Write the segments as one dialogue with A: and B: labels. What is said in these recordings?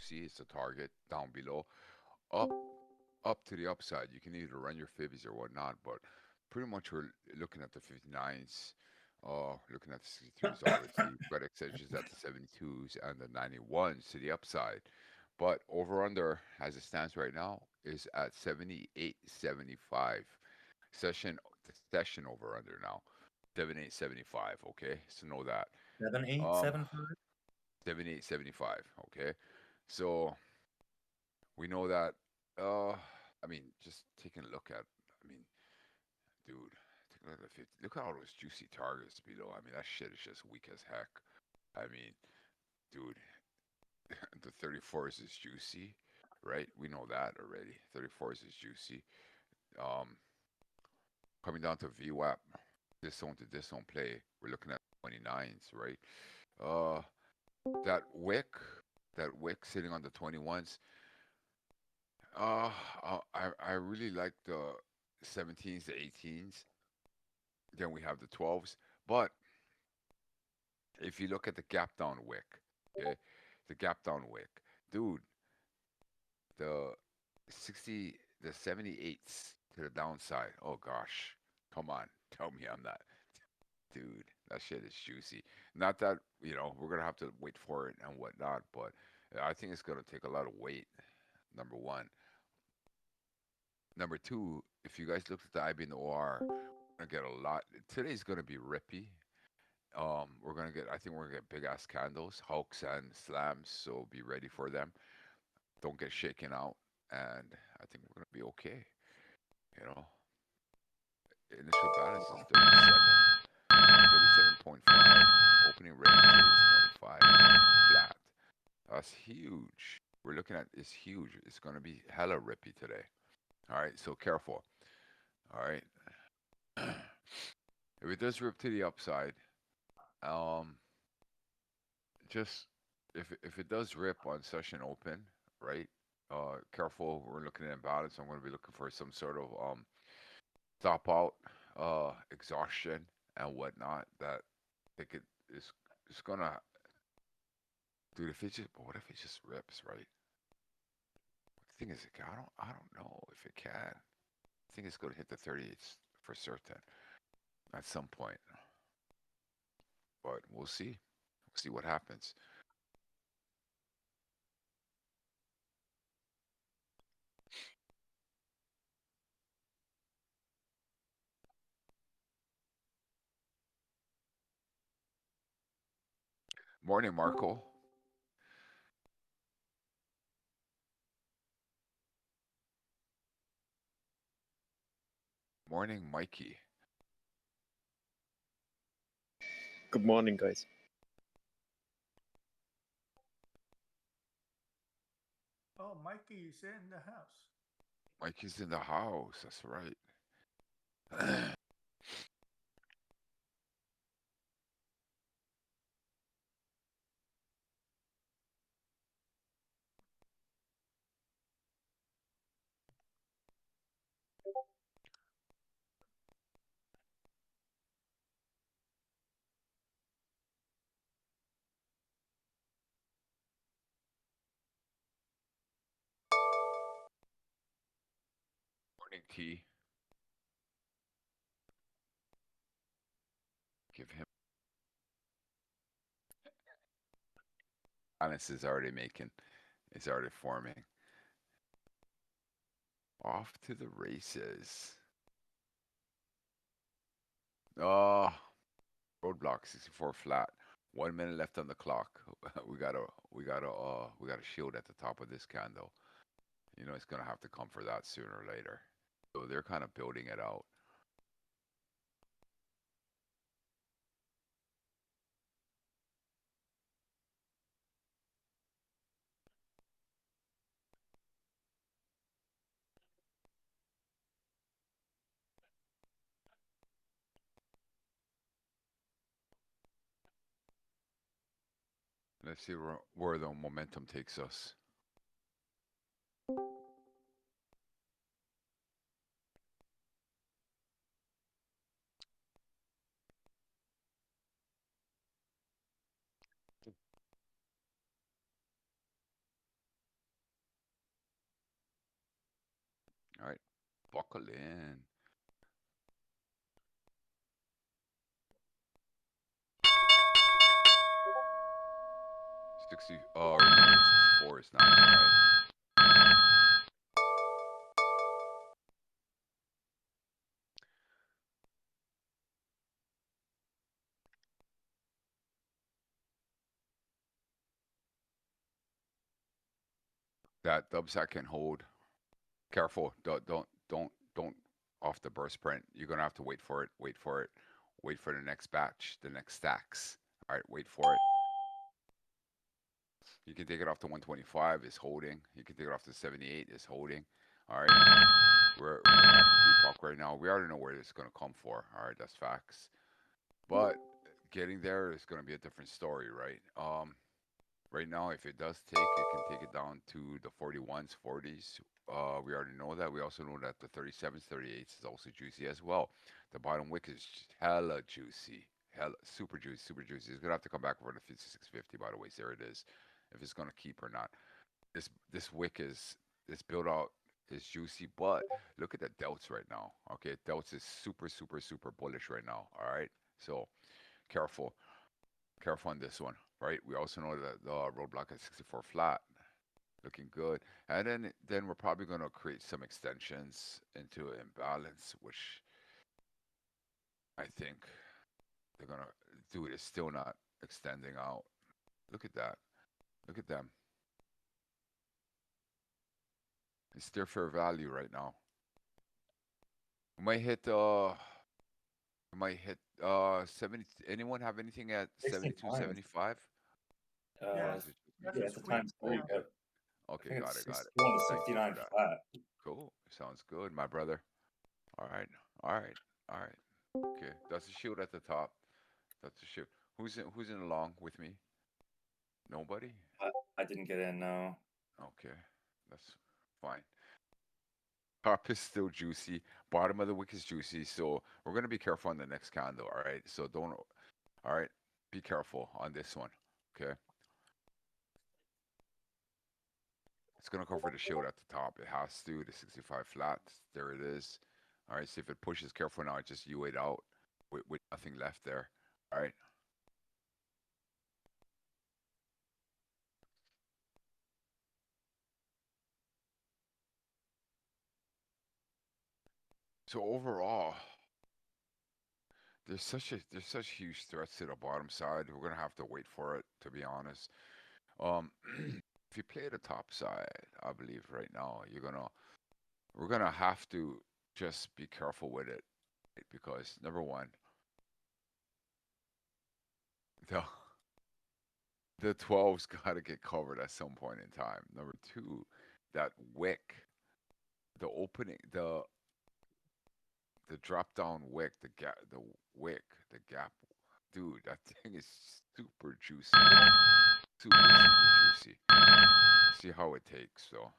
A: juicy. It's a target down below. Up up to the upside. You can either run your fibbies or whatnot, but pretty much we're looking at the 59s, looking at the 63s already, but extensions at the 72s and the 91s to the upside. But over under, as it stands right now, is at 78.75. Session the session over under now, 78.75. Okay, so know that.
B: Seven eight
A: Um,
B: seven five.
A: 78.75. Okay, so we know that. Uh, I mean, just taking a look at. I mean, dude, take a look at the 50. Look at all those juicy targets below. I mean, that shit is just weak as heck. I mean, dude, the 34s is juicy, right? We know that already. 34s is juicy. Um, coming down to VWAP, this zone to this zone play, we're looking at 29s, right? Uh, that wick, that wick sitting on the 21s. Uh, I really like the 17s, the 18s. Then we have the 12s. But if you look at the gap down wick, okay, the gap down wick, dude, the 60, the 78s to the downside. Oh gosh, come on, tell me I'm not, dude. That shit is juicy. Not that we're gonna have to wait for it and whatnot, but I think it's gonna take a lot of weight. Number one. Number two, if you guys look at the IB and the OR, we're gonna get a lot. Today's gonna be rippy. We're gonna get. I think we're gonna get big ass candles, hulks and slams. So be ready for them. Don't get shaken out, and I think we're gonna be okay. You know, initial balance is 37, 37.5. Opening range is 25 flat. That's huge. We're looking at it's huge. It's gonna be hella rippy today. All right, so careful. All right. If it does rip to the upside, um, just if it does rip on session open, right? Careful. We're looking at imbalance. I'm going to be looking for some sort of stop out, exhaustion and whatnot. That I think it's gonna, dude. If it just, but what if it just rips, right? The thing is, I don't know if it can. I think it's going to hit the 30s for certain at some point, but we'll see. We'll see what happens. Morning, Marco. Morning, Mikey.
C: Good morning, guys.
D: Oh, Mikey is in the house.
A: Mikey's in the house. That's right. Morning, T. Give him. Balance is already making. It's already forming. Off to the races. Oh, roadblock 64 flat. 1 minute left on the clock. We got a shield at the top of this candle. It's gonna have to come for that sooner or later. So they're kind of building it out. Let's see where the momentum takes us. All right, buckle in. 60. Remember the 64 is not right. That dub sack can hold. Careful. Don't off the burst print. You're gonna have to wait for it. Wait for it. Wait for the next batch. The next stacks. All right. Wait for it. You can take it off to 125. Is holding. You can take it off to 78. Is holding. All right. We're attacking VPOC right now. We already know where it's gonna come for. All right. That's facts. But getting there is gonna be a different story, right? Right now, if it does take, it can take it down to the 41s, 40s. We already know that. We also know that the 37s, 38s is also juicy as well. The bottom wick is hella juicy, hella super juicy, super juicy. It's gonna have to come back for the 5650. By the way, there it is. If it's gonna keep or not. This wick is this build out is juicy, but look at the delts right now. Okay, delts is super, super, super bullish right now. All right, so careful. Careful on this one, right? We also know that the roadblock at 64 flat, looking good. And then we're probably going to create some extensions into imbalance, which I think they're going to do. It is still not extending out. Look at that. Look at them. It's their fair value right now. We might hit 70. Anyone have anything at 72, 75?
D: Yeah,
A: Is it-
D: that's
C: Yeah,
D: a
C: it's a
D: sweet
C: times three.
D: spot.
C: Yep. I
A: Okay,
C: think
A: got
C: it's
A: it, got it.
C: 61 to
A: Thank you for
C: 69
A: that.
C: flat.
A: Cool. Sounds good, my brother. All right. All right. All right. Okay. That's a shield at the top. That's a shield. Who's in along with me? Nobody?
C: I didn't get in, no.
A: Okay. That's fine. Top is still juicy. Bottom of the wick is juicy. So we're gonna be careful on the next candle. All right. So don't. All right. Be careful on this one. Okay. It's gonna go for the shield at the top. It has to. The 65 flat. There it is. All right. See if it pushes. Careful now. Just you wait out with nothing left there. All right. So overall, there's such huge threats to the bottom side. We're gonna have to wait for it, to be honest. Um, if you play the top side, I believe right now we're gonna have to just be careful with it, right? Because number one, the the 12's gotta get covered at some point in time. Number two, that wick, the opening, the drop down wick, the wick, the gap, dude, that thing is super juicy, super super juicy. See how it takes, so.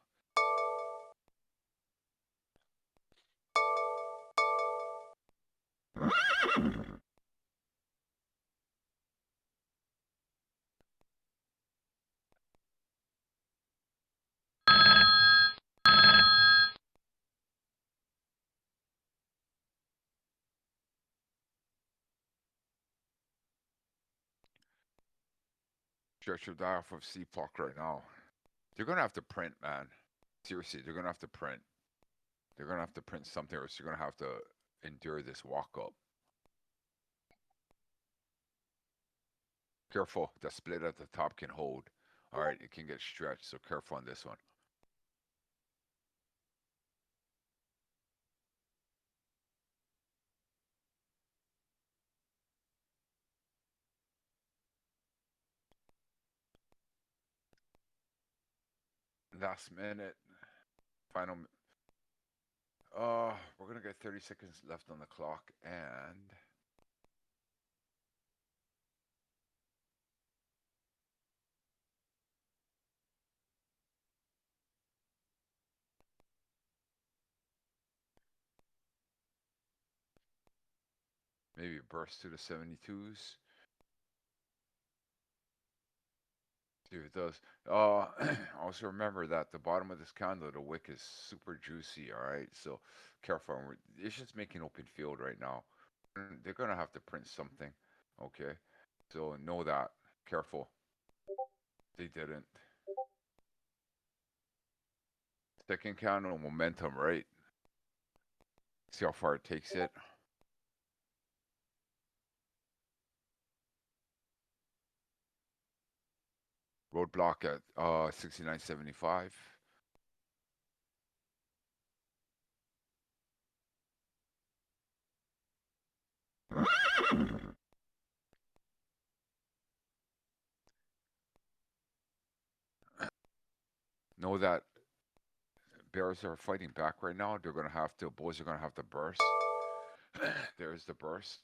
A: Stretch of die off of CPOC right now. They're gonna have to print, man. Seriously, they're gonna have to print. They're gonna have to print something, or else you're gonna have to endure this walk up. Careful, the split at the top can hold. All right, it can get stretched, so careful on this one. Last minute, final. We're gonna get 30 seconds left on the clock, and maybe burst to the 72s. See if it does. Also remember that the bottom of this candle, the wick is super juicy. All right, so careful. It's just making open field right now. They're gonna have to print something. Okay, so know that. Careful. They didn't. Second candle momentum, right? See how far it takes it. Roadblock at 69.75. Know that bears are fighting back right now. They're gonna have to. Bulls are gonna have to burst. There's the burst.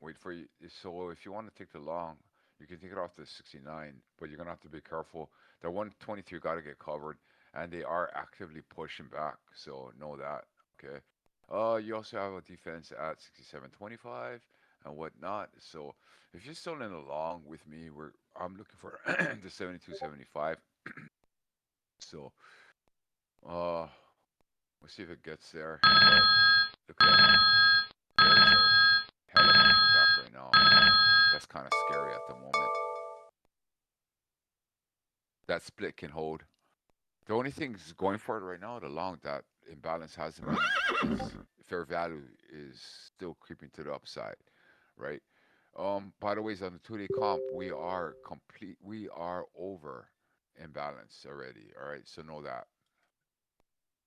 A: Wait for you. So if you want to take the long, you can take it off to 69, but you're gonna have to be careful. The 123 got to get covered, and they are actively pushing back. So know that. Okay. You also have a defense at 67.25 and whatnot. So if you're still in the long with me, I'm looking for the 72.75. So uh, we'll see if it gets there. But look at that. Bears are hella pushing back right now, and that's kind of scary at the moment. That split can hold. The only thing is going for it right now, the long that imbalance hasn't been is fair value is still creeping to the upside, right? By the way, on the 2-day comp, we are over imbalance already. All right, so know that.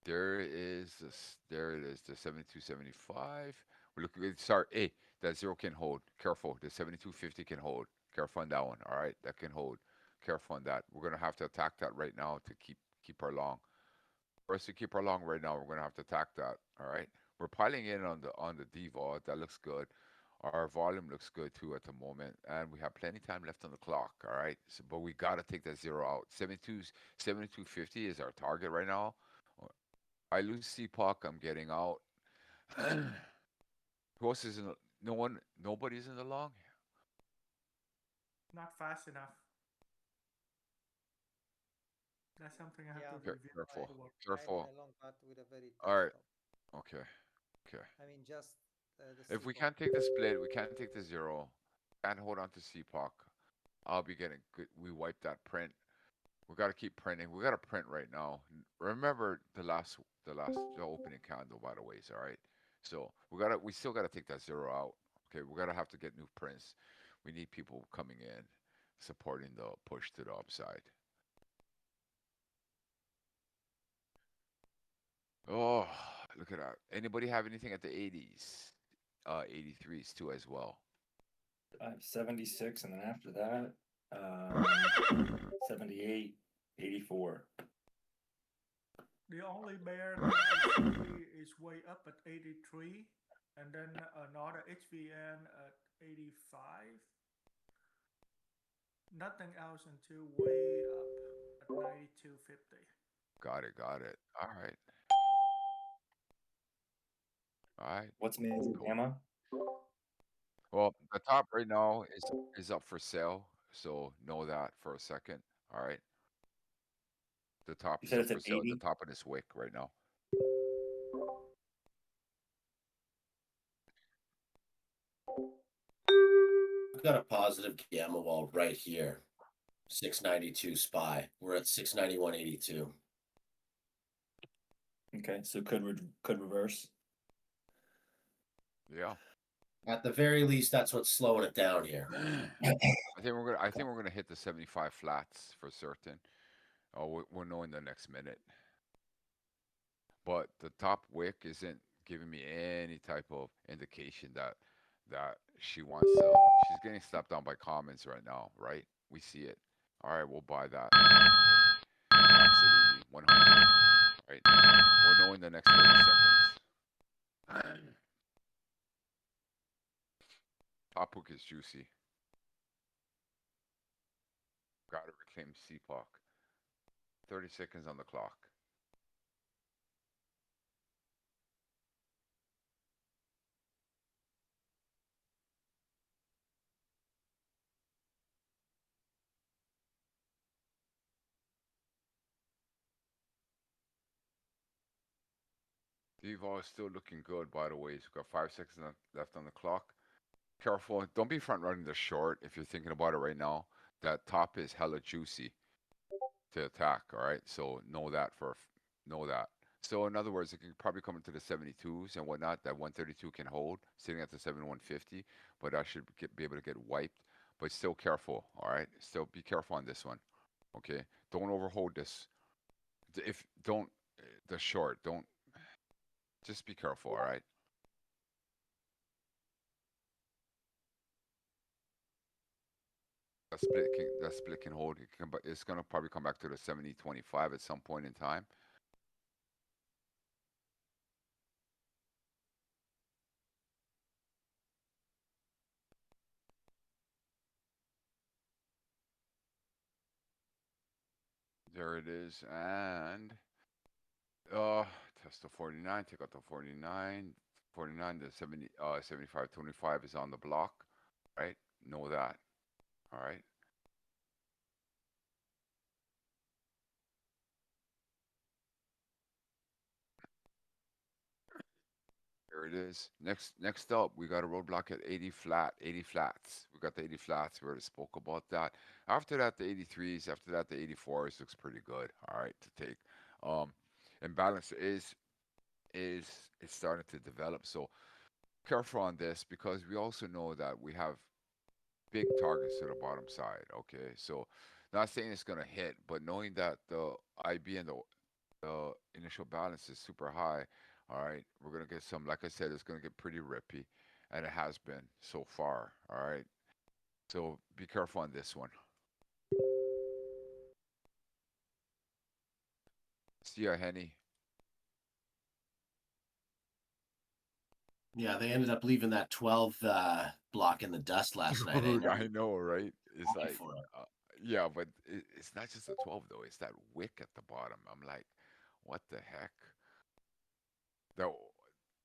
A: There it is, the 72.75. We look at start. Hey, that zero can hold. Careful. The 72.50 can hold. Careful on that one. All right, that can hold. Careful on that. We're gonna have to attack that right now to keep our long. For us to keep our long right now, we're gonna have to attack that. All right. We're piling in on the DVOD. That looks good. Our volume looks good too at the moment, and we have plenty time left on the clock. All right. So, but we gotta take that zero out. 72.50 is our target right now. I lose CPOC, I'm getting out. Who else is in the, no one, nobody's in the long?
D: Not fast enough. That's something I have
B: Yeah,
D: to
A: Okay,
D: review
A: careful,
D: afterward.
B: I'm in
A: careful.
B: a long but with a very
A: All
B: tight
A: right,
B: stop.
A: okay, okay.
B: I mean, just the
A: If we
B: CPOC.
A: can't take the split, we can't take the zero, can't hold on to CPOC, I'll be getting good. We wipe that print. We got to keep printing. We got to print right now. Remember the opening candle, by the ways. All right. So we still got to take that zero out. Okay. We got to have to get new prints. We need people coming in, supporting the push to the upside. Oh, look at that. Anybody have anything at the 80s? 83s too as well.
C: I have 76, and then after that, 78, 84.
D: The only bear that I see is way up at 83, and then another HVN at 85. Nothing else until way up at 92.50.
A: Got it. Got it. All right. All right.
C: What's major
A: Cool.
C: gamma?
A: Well, the top right now is up for sale, so know that for a second. All right. The top
C: You
A: is
C: said
A: up
C: it's
A: for
C: at
A: sale at the
C: 80.
A: top of this wick right now.
E: I've got a positive gamma wall right here. 692 SPY. We're at 691.82.
C: Okay, so could reverse.
A: Yeah.
E: At the very least, that's what's slowing it down here.
A: I think we're gonna hit the 75 flats for certain. Oh, we'll know in the next minute. But the top wick isn't giving me any type of indication that she wants to. She's getting slapped down by comments right now, right? We see it. All right, we'll buy that. Right? Absolutely, 100. Right? We'll know in the next 30 seconds. Top hook is juicy. Got to reclaim CPOC. 30 seconds on the clock. Devo is still looking good, by the way. We've got 5 seconds left on the clock. Careful. Don't be front running the short if you're thinking about it right now. That top is hella juicy to attack. All right. So know that. So in other words, it can probably come into the 72s and whatnot. That 132 can hold, sitting at the 7150, but I should be able to get wiped. But still careful. All right. Still be careful on this one. Okay. Don't overhold this. If don't the short. Don't just be careful. All right. That split can hold. It's gonna probably come back to the 70-25 at some point in time. There it is, and test the 49. Take out the 49. 49 to 70. 75-25 is on the block. Right? Know that. All right. There it is. Next up, we got a roadblock at 80 flat, 80 flats. We got the 80 flats. We already spoke about that. After that, the 83s. After that, the 84s looks pretty good. All right, to take. And balance is it's starting to develop. So careful on this because we also know that we have big targets to the bottom side. Okay, so not saying it's gonna hit, but knowing that the IB and the initial balance is super high. All right, we're gonna get some. Like I said, it's gonna get pretty rippy, and it has been so far. All right, so be careful on this one. See ya, Henny.
E: Yeah, they ended up leaving that 12 block in the dust last night.
A: Dude, I know, right? It's
E: Looking
A: like,
E: for it.
A: yeah, but it's not just the 12 though. It's that wick at the bottom. I'm like, what the heck? The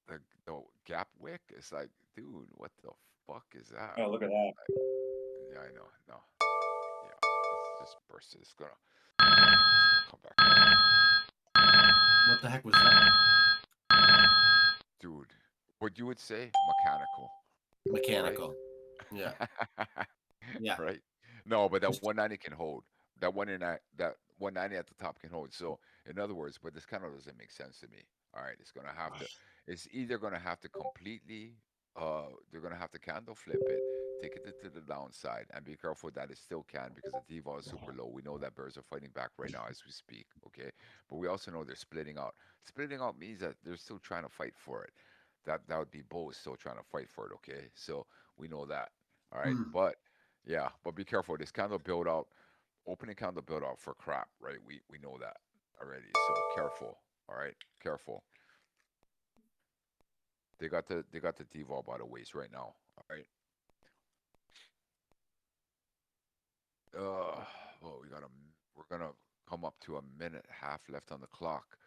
A: the gap wick. It's like, dude, what the fuck is that?
C: Oh, look at that.
A: Yeah, I know. No, yeah, it's just bursted. It's gonna come back,
E: What the heck was that?
A: dude. What you would say, mechanical, right?
E: Mechanical. Yeah. Yeah.
A: Right? No, but that 190 can hold. That 190 at the top can hold. So in other words, but this kind of doesn't make sense to me. All right, it's gonna have to. It's either gonna have to completely. They're gonna have to candle flip it, take it to the downside, and be careful that it still can because the deval is super low. We know that bears are fighting back right now as we speak. Okay, but we also know they're splitting out. Splitting out means that they're still trying to fight for it. That would be both still trying to fight for it. Okay, so we know that. All right,
E: Hmm.
A: but yeah, but be careful. This candle build out, opening candle build out for crap, right? We know that already. So careful. All right, careful. They got the deval by the waist right now. All right. Well, we're gonna come up to a minute half left on the clock.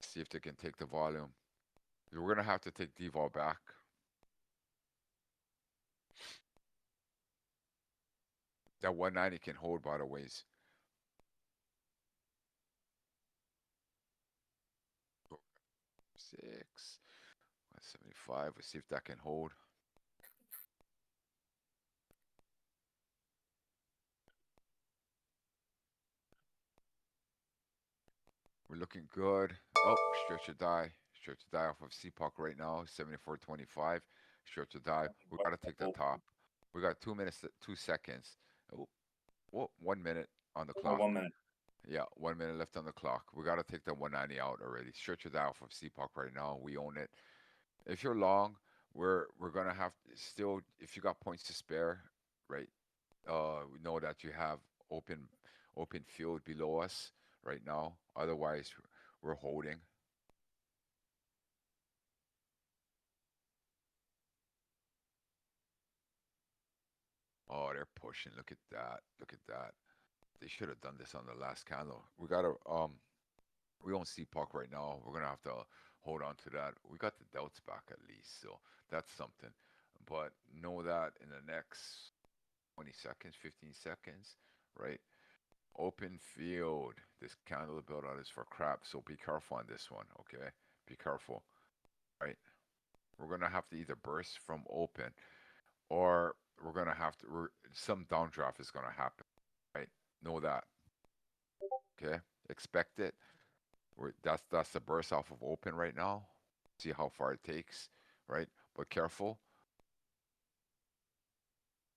A: See if they can take the volume. We're gonna have to take deval back. That 190 can hold by the waist. 6, 175. Let's see if that can hold. We're looking good. Oh, stretch or die. Stretch or die off of CPOC right now, 74.25. Stretch or die. We got to take the top. We got 2 minutes, 2 seconds. Oh, whoa, 1 minute on the
C: Oh,
A: clock.
C: 1 minute.
A: Yeah, 1 minute left on the clock. We got to take the 190 out already. Stretch or die off of CPOC right now. We own it. If you're long, we're gonna have still. If you got points to spare, right? We know that you have open open field below us right now. Otherwise, we're holding. Oh, they're pushing. Look at that. Look at that. They should have done this on the last candle. We don't see puck right now. We're gonna have to hold on to that. We got the delts back at least, so that's something. But know that in the next 20 seconds, 15 seconds, right? Open field. This candle build out is for crap, so be careful on this one, okay? Be careful, right? We're gonna have to either burst from open, or we're gonna have to. Some downdraft is gonna happen, right? Know that, okay? Expect it. That's the burst off of open right now. See how far it takes, right? But careful.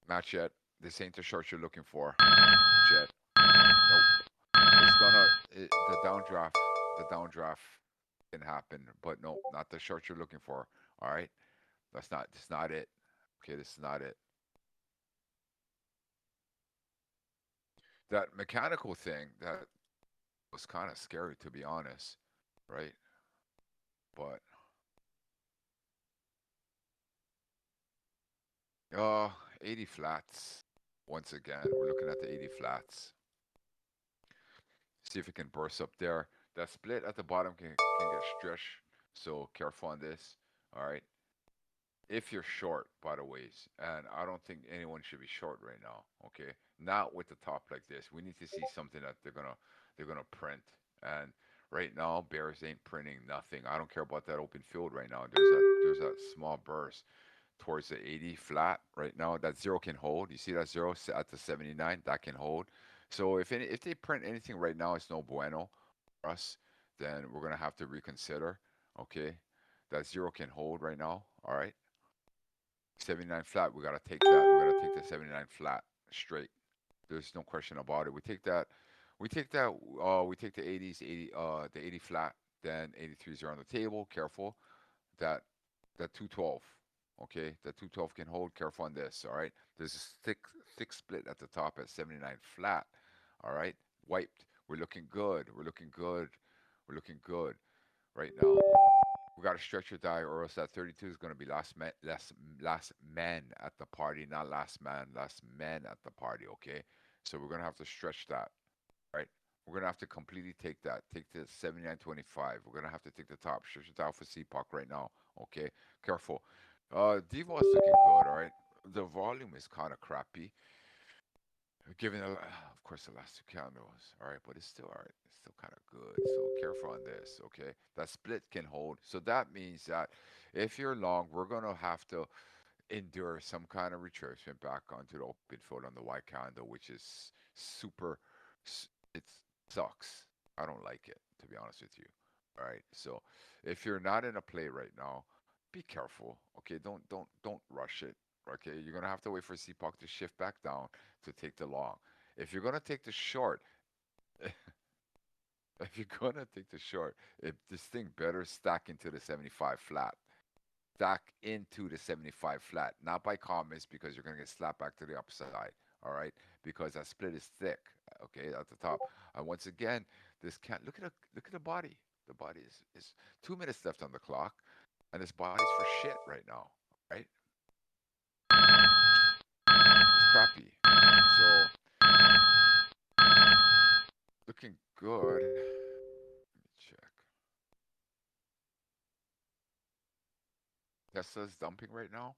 A: Not yet. This ain't the short you're looking for. Not yet. Nope. It's gonna the downdraft can happen, but no, not the short you're looking for. All right, that's not it. Okay, this is not it. That mechanical thing that was kind of scary, to be honest, right? But 80 flats. Once again, we're looking at the 80 flats. See if it can burst up there. That split at the bottom can get stretched, so careful on this. All right. If you're short, by the ways, and I don't think anyone should be short right now. Okay, not with the top like this. We need to see something that they're gonna print. And right now, Bears ain't printing nothing. I don't care about that open field right now. There's that small burst towards the 80 flat right now. That zero can hold. You see that zero at the 79? That can hold. So if they print anything right now, it's no bueno for us. Then we're gonna have to reconsider. Okay, that zero can hold right now. All right. 79 flat, we gotta take that. We gotta take the 79 flat straight. There's no question about it. We take that. We take that. We take the 80s, 80, the 80 flat. Then 83s are on the table. Careful. That that 212. Okay, that 212 can hold. Careful on this. All right. There's a thick split at the top at 79 flat. All right. Wiped. We're looking good. We're looking good. We're looking good right now. We got to stretch or die, or else that 32 is going to be last man at the party, not last man, last man at the party. Okay, so we're going to have to stretch that, right? We're going to have to completely take that. Take the 79.25. We're going to have to take the top. Stretch it out for CPOC right now. Okay, careful. Devo is looking good. All right, the volume is kind of crappy. Given, of course, the last two candles, all right, but it's still all right. It's still kind of good. So careful on this, okay? That split can hold. So that means that if you're long, we're gonna have to endure some kind of retracement back onto the open field on the white candle, which is super. It sucks. I don't like it, to be honest with you. All right. So if you're not in a play right now, be careful. Okay. Don't rush it. Okay. You're gonna have to wait for CPOC to shift back down to take the long. If you're gonna take the short, if you're gonna take the short, if this thing better stack into the 75 flat. Stack into the 75 flat, not by comments because you're gonna get slapped back to the upside. All right, because that split is thick. Okay, at the top. And once again, this can't look at the body. The body is 2 minutes left on the clock, and this body's for shit right now. Right? It's crappy. So looking good. Let me check. Tesla's dumping right now.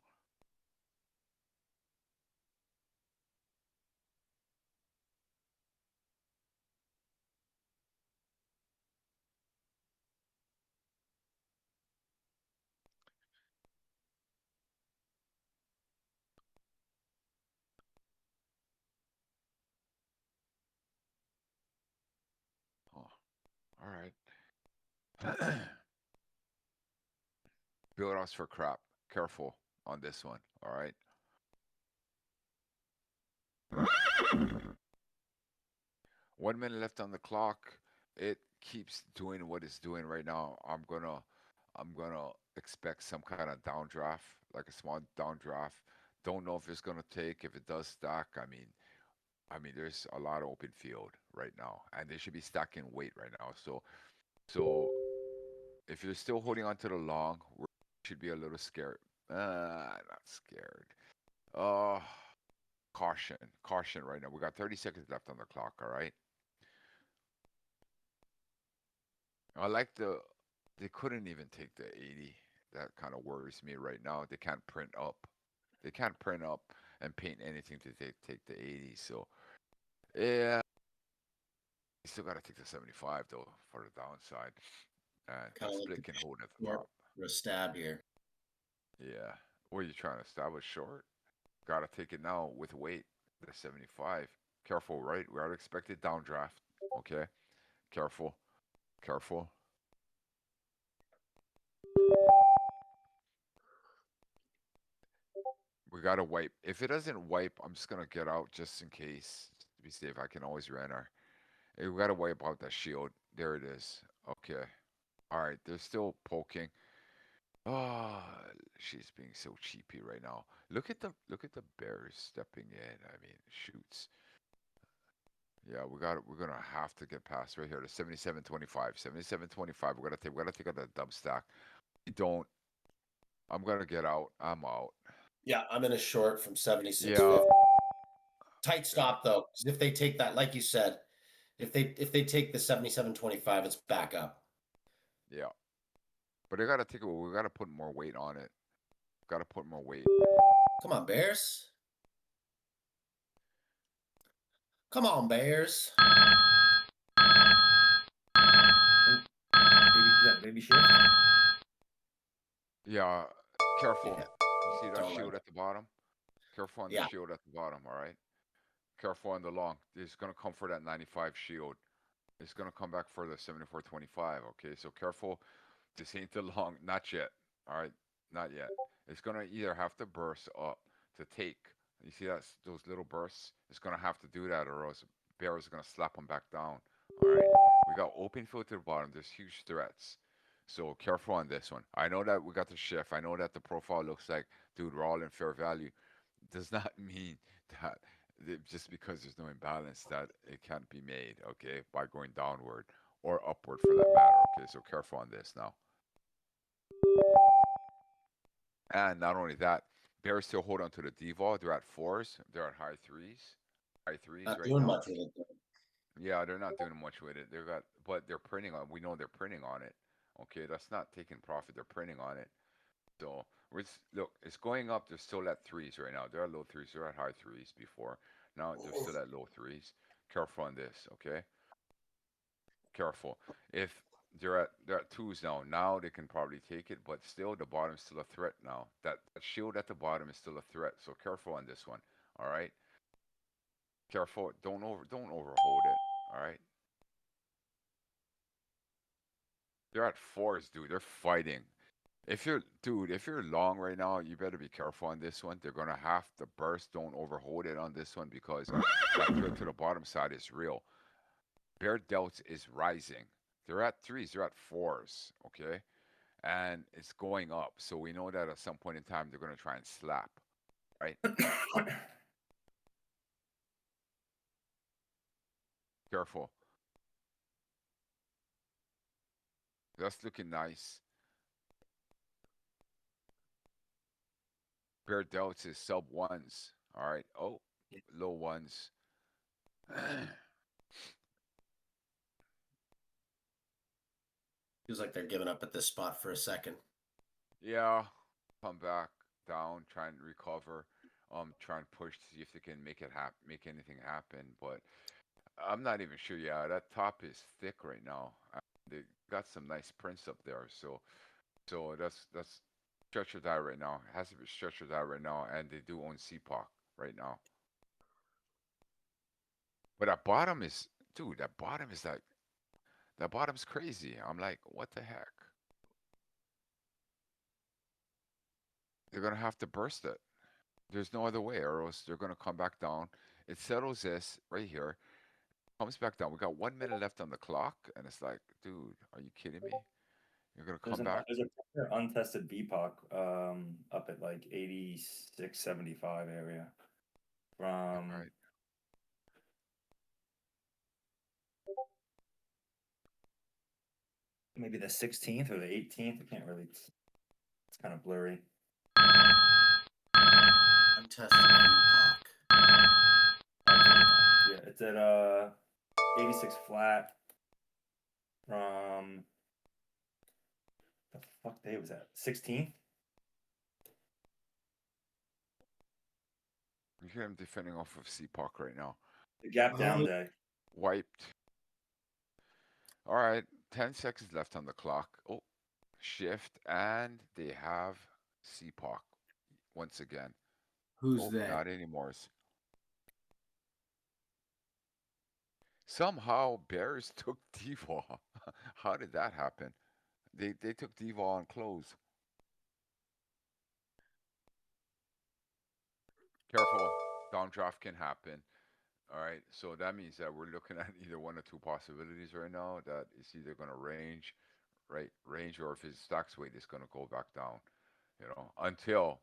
A: Oh, all right. Build outs for crap. Careful on this one. All right. 1 minute left on the clock. It keeps doing what it's doing right now. I'm gonna expect some kind of downdraft, like a small downdraft. Don't know if it's gonna take. If it does stack, I mean, there's a lot of open field right now, and they should be stacking weight right now. So if you're still holding on to the long, we should be a little scared. Not scared. Uh, caution right now. We got 30 seconds left on the clock. All right. I like they couldn't even take the 80. That kind of worries me right now. They can't print up. They can't print up and paint anything to take the 80. So yeah, you still gotta take the 75 though for the downside.
E: Kinda
A: The
E: like
A: split
E: the
A: can hold at the
E: short
A: top.
E: or a stab here.
A: Yeah. What are you trying to establish short? Gotta take it now with weight. The 75. Careful, right? We are expected downdraft. Okay. Careful. Careful. We gotta wipe. If it doesn't wipe, I'm just gonna get out just in case. To be safe, I can always enter. Hey, we gotta wipe out that shield. There it is. Okay. Alright, they're still poking. Oh, she's being so cheapy right now. Look at the bears stepping in. I mean, shoots. Yeah, we're gonna have to get past right here to 77.25. 77.25. We gotta take out that dub stack. We don't. I'm gonna get out. I'm out.
E: Yeah, I'm in a short from 76.
A: Yeah.
E: Tight stop though, 'cause if they take that, like you said, if they take the 77.25, it's back up.
A: Yeah. But I gotta take it. We gotta put more weight on it. Gotta put more weight.
E: Come on, Bears. Come on, Bears.
C: Maybe is that maybe shift?
A: Yeah. Careful.
E: Yeah,
A: You see that
E: don't let
A: shield
E: it.
A: at the bottom? Careful on the
E: Yeah.
A: shield at the bottom, alright? Careful on the long. It's gonna come for that 95 shield. It's gonna come back for the 74.25, okay? So careful. This ain't the long, not yet. Alright? Not yet. It's gonna either have to burst up to take. You see those little bursts? It's gonna have to do that or else Bear is gonna slap them back down. Alright? We got open field to the bottom. There's huge threats. So careful on this one. I know that we got the shift. I know that the profile looks like, dude, we're all in fair value. Does not mean that just because there's no imbalance that it can't be made, okay, by going downward or upward for that matter. Okay, so careful on this now. And not only that, bears still hold on to the deval. They're at fours. They're at high threes. High threes
E: Not
A: right
E: doing
A: now.
E: much with it. Though.
A: Yeah, they're not doing much with it. But they're printing on. We know they're printing on it. Okay, that's not taking profit. They're printing on it. So look, it's going up. They're still at threes right now. They're at low threes. They're at high threes before. Now they're still at low threes. Careful on this, okay? Careful. If they're at twos now, now they can probably take it, but still the bottom's still a threat now. That shield at the bottom is still a threat. So careful on this one. All right. Careful. Don't overhold it. All right. They're at fours, dude. They're fighting. If you're long right now, you better be careful on this one. They're gonna have to burst. Don't overhold it on this one because that threat to the bottom side is real. Bear delts is rising. They're at threes. They're at fours. Okay, and it's going up. So we know that at some point in time they're gonna try and slap. Right? Careful. That's looking nice. Bear delts is sub ones. All right. Oh, low ones.
E: Feels like they're giving up at this spot for a second.
A: Yeah, come back down, try and recover, try and push to see if they can make anything happen. But I'm not even sure. Yeah, that top is thick right now. They got some nice prints up there, so that's stretch or die right now. It has to be stretch or die right now, and they do own CPOC right now. But that bottom is, dude, that bottom's crazy. I'm like, what the heck? They're gonna have to burst it. There's no other way, or else they're gonna come back down. It settles this right here, comes back down. We got 1 minute left on the clock, and it's like, dude, are you kidding me? You're gonna come back?
C: There's a clear untested VPOC up at like 86.75 area from
A: Right.
C: maybe the 16th or the 18th. I can't really. It's kind of blurry.
E: Untested VPOC.
C: Yeah, it's at 86 flat from the fuck day was that? 16th?
A: You hear him defending off of CPOC right now.
C: The gap down day.
A: Wiped. All right, 10 seconds left on the clock. Oh, shift, and they have CPOC once again.
E: Who's
A: Oh,
E: that?
A: not anymore. Somehow Bears took Devo. How did that happen? They took Devo on close. Careful, downdraft can happen. All right, so that means that we're looking at either one or two possibilities right now. That it's either going to range, right, range, or if it stacks weight, it's going to go back down. You know, until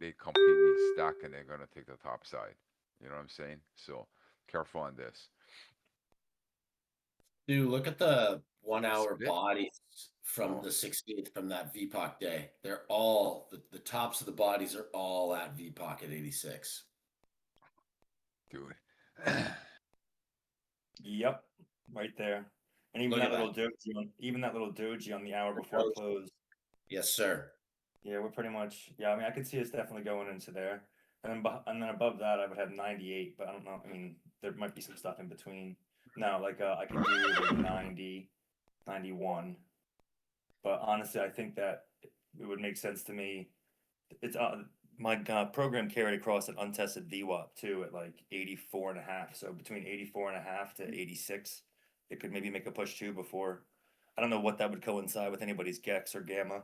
A: they completely stack and they're going to take the top side. You know what I'm saying? So careful on this.
E: Dude, look at the 1 hour
A: Split.
E: bodies from
A: Oh.
E: the 16th from that VPOC day. They're all the tops of the bodies are all at VPOC at 86.
A: Dude.
C: Yep, right there. And even
E: Look
C: that
E: at
C: little doji on the hour
E: The
C: before
E: doji.
C: close.
E: Yes, sir.
C: Yeah, we're pretty much. Yeah, I mean, I could see us definitely going into there, and then above that, I would have 98. But I don't know. I mean, there might be some stuff in between. No, like I could do like 90, 91. But honestly, I think that it would make sense to me. It's my program carried across an untested VWAP too at like 84 and a half. So between 84 and a half to 86, it could maybe make a push too before. I don't know what that would coincide with anybody's Gex or Gamma.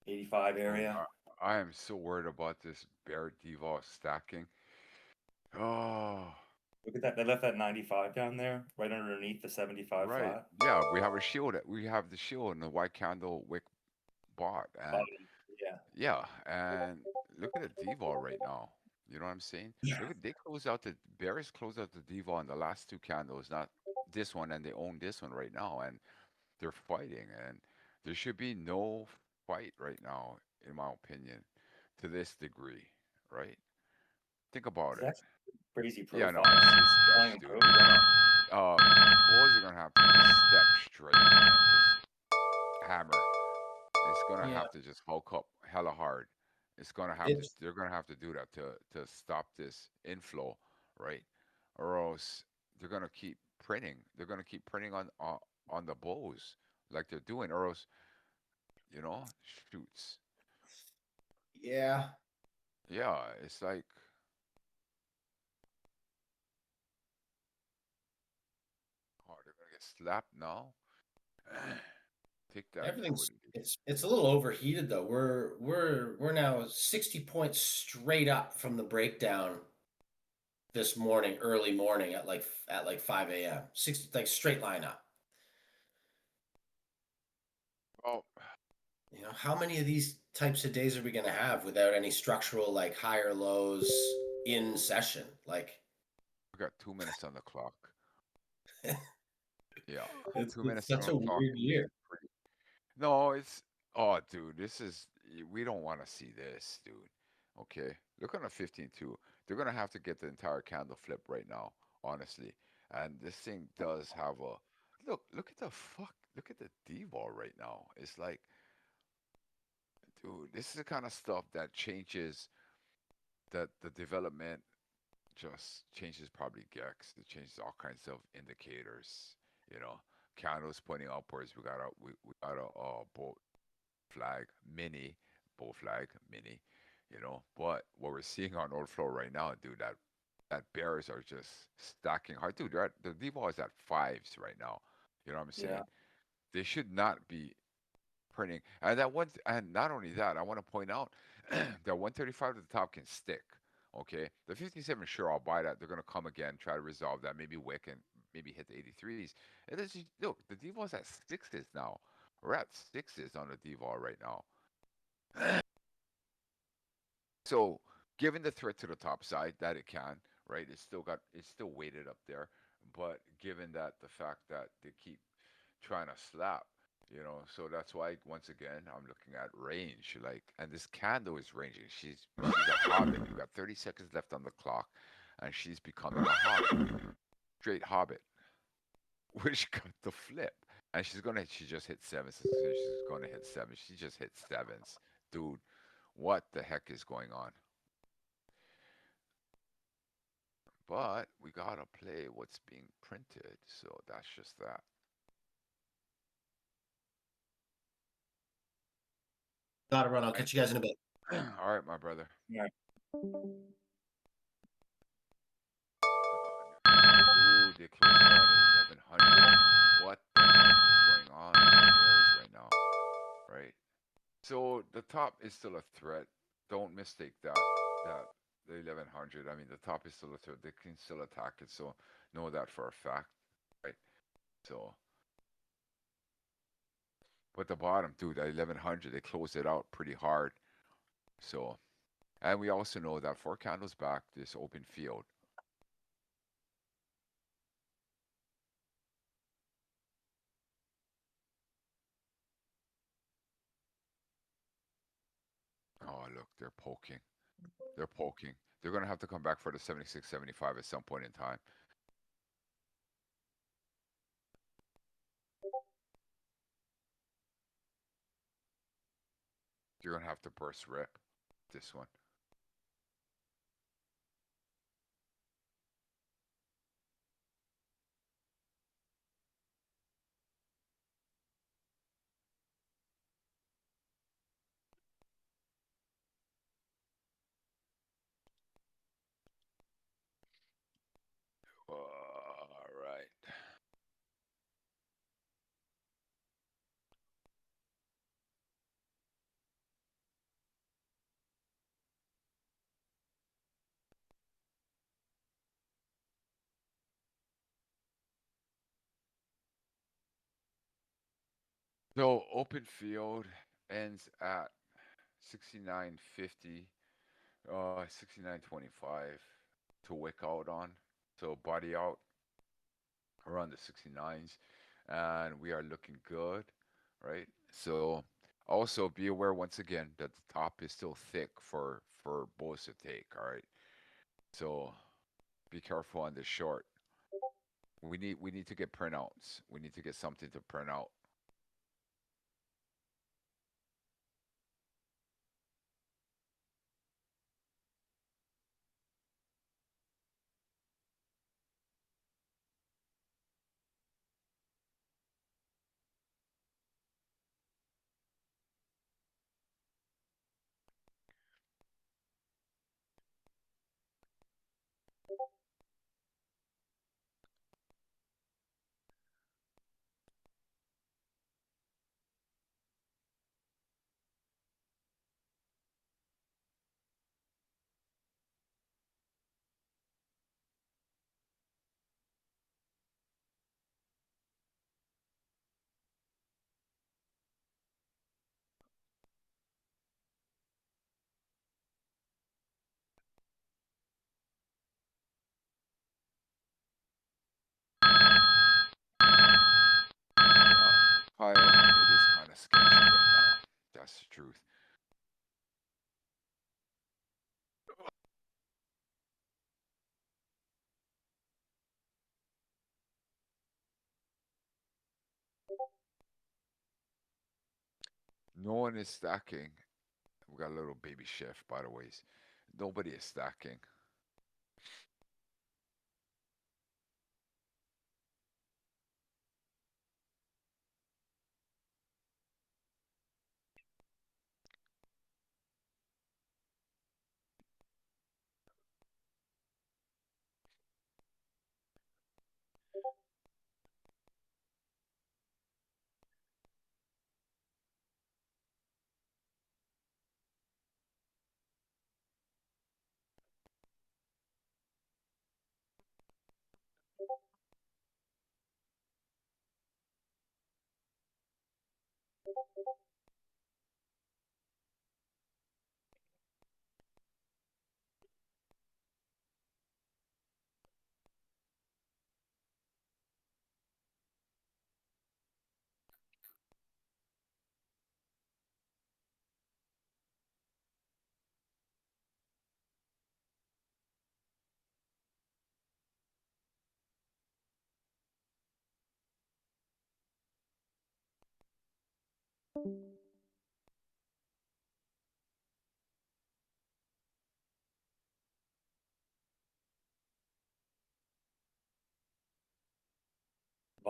C: 85 area.
A: I am so worried about this Bear Devo stacking. Oh,
C: Look at that. They left that 95 down there, right underneath the 75
A: right.
C: flat.
A: Yeah, we have a shield. We have the shield and the white candle wick bot, and
C: Bottom. Yeah.
A: yeah, and look at the Devo right now. You know what I'm saying? Look at they close out the Bears close out the Devo on the last two candles, not this one, and they own this one right now, and they're fighting, and there should be no fight right now, in my opinion, to this degree, right? Think about it.
C: That's crazy
A: Yeah,
C: profile.
A: no, it's sketch,
C: Flying
A: dude.
C: profile.
A: Bulls are gonna have to just step straight and just hammer. It's gonna
E: Yeah.
A: have to just hulk up hella hard. It's gonna have to.
E: It's
A: They're gonna have to do that to stop this inflow, right? Or else they're gonna keep printing. They're gonna keep printing on the bulls like they're doing, or else shoots.
E: yeah.
A: Yeah, it's like oh, they're gonna get slapped now. Take that
E: Everything's
A: liquidity.
E: it's a little overheated though. We're now 60 points straight up from the breakdown this morning, early morning at like 5 a.m. 60 like straight line up.
A: Oh,
E: You know, how many of these types of days are we gonna have without any structural like higher lows in session? Like
A: we got 2 minutes on the clock. Yeah,
E: it's
A: 2 minutes on
E: such
A: the
E: a
A: clock.
E: weird year.
A: No, it's oh, dude, we don't want to see this, dude. Okay, look on the 15-2. They're gonna have to get the entire candle flip right now, honestly. And this thing does have a look. Look at the fuck. Look at the D-ball right now. It's like, dude, this is the kind of stuff that changes the development. Just changes probably Gex. It changes all kinds of indicators. You know, candles pointing upwards. We got a bolt flag mini, bull flag mini, But what we're seeing on old floor right now, dude, that bears are just stacking hard, dude. The default is at fives right now. You know what I'm saying?
C: Yeah.
A: They should not be printing, and not only that, I want to point out that 135 to the top can stick. Okay, the 57, sure, I'll buy that. They're gonna come again, try to resolve that, maybe wick and maybe hit the 83s. And this, look, the default's at sixes now. We're at sixes on the default right now. So, given the threat to the top side that it can, right? It's still weighted up there, but given that the fact that they keep trying to slap, so that's why once again I'm looking at range, like, and this candle is ranging. She's a hobbit. You got 30 seconds left on the clock, and she's becoming a hobbit, straight hobbit, which got the flip. And she just hit sevens. So she's gonna hit sevens. She just hit sevens, dude. What the heck is going on? but we gotta play what's being printed. So that's just that.
E: Gotta run. I'll catch you guys in a bit.
A: All right, my brother.
C: Yeah.
A: Dude, they closed it out at 1100. What the heck is going on with the Bears right now? Right. So the top is still a threat. Don't mistake that the 1100. I mean, the top is still a threat. They can still attack it. So know that for a fact, right? So, but the bottom, dude, at 1100, they closed it out pretty hard. So, and we also know that 4 candles back, this open field. Oh, look, they're poking. They're poking. They're gonna have to come back for the 76, 75 at some point in time. You're gonna have to burst rip this one. All right. So open field ends at 69.50, 69.25 to wick out on. So body out around the 69s, and we are looking good, right? So also be aware once again that the top is still thick for bulls to take. All right. So be careful on the short. We need to get printouts. We need to get something to print out. Kyle, it is kind of sketchy right now. That's the truth. No one is stacking. We got a little baby shift, by the ways. Nobody is stacking.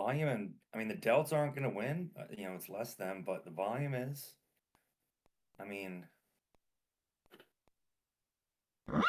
C: volume and I mean the delts aren't going to win. You know, it's less than, but the volume is. I mean, hmm.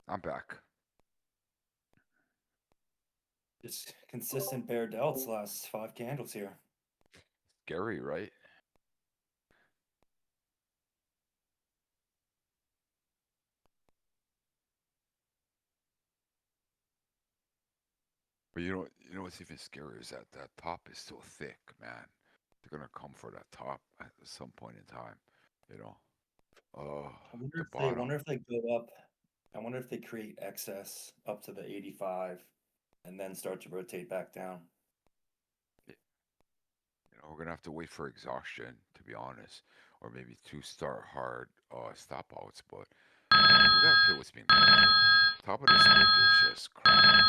A: I'm back.
C: Just consistent bear delts last 5 candles here.
A: Scary, right? But you know what's even scarier is that that top is so thick, man. They're gonna come for that top at some point in time. You know. Oh, the
C: I
A: bottom.
C: wonder if they go up. I wonder if they create excess up to the 85 and then start to rotate back down.
A: You know, we're gonna have to wait for exhaustion, to be honest, or maybe to start hard stop outs. But I mean, we gotta play what's being printed. Top of this wick is just crap.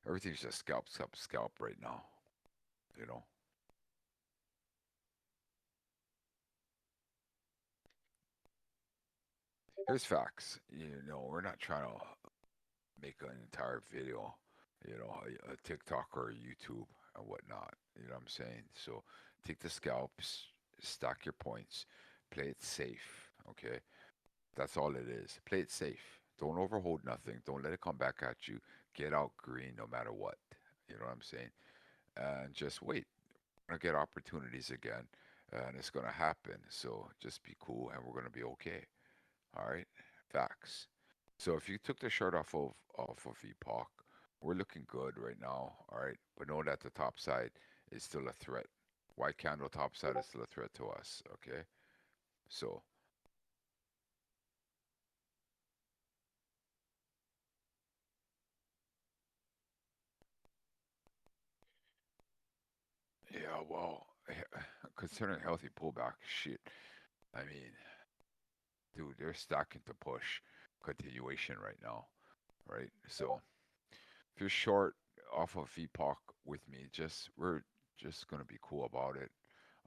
A: Everything's just scalp, scalp, scalp right now. You know. Here's facts. You know, we're not trying to make an entire video, you know, a TikTok or a YouTube and whatnot. You know what I'm saying? So take the scalps, stack your points, play it safe. Okay, that's all it is. Play it safe. Don't overhold nothing. Don't let it come back at you. Get out green no matter what. You know what I'm saying? And just wait. We're gonna get opportunities again. and it's gonna happen. So just be cool, and we're gonna be okay. All right, facts. So if you took the shirt off of Epoch, we're looking good right now. All right, but know that the top side is still a threat. White candle top side is still a threat to us. Okay, so yeah, well, considering healthy pullback, shit. I mean, dude, they're stacking to push continuation right now, right? So if you're short off of VPOC with me, we're just gonna be cool about it.